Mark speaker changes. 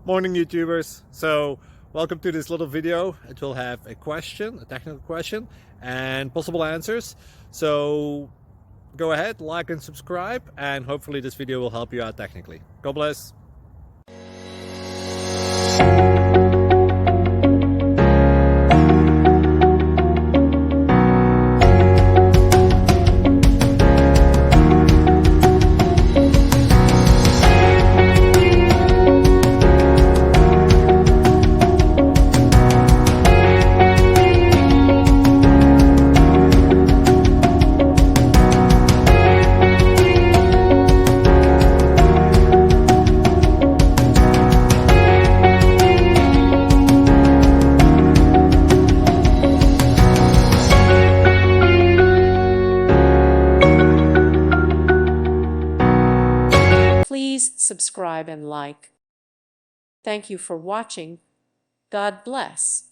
Speaker 1: Morning YouTubers. So welcome to this little video. It will have a question, a technical question, and possible answers. So go ahead, like and subscribe, and hopefully this video will help you out technically. God bless.
Speaker 2: Please subscribe and like. Thank you for watching. God bless.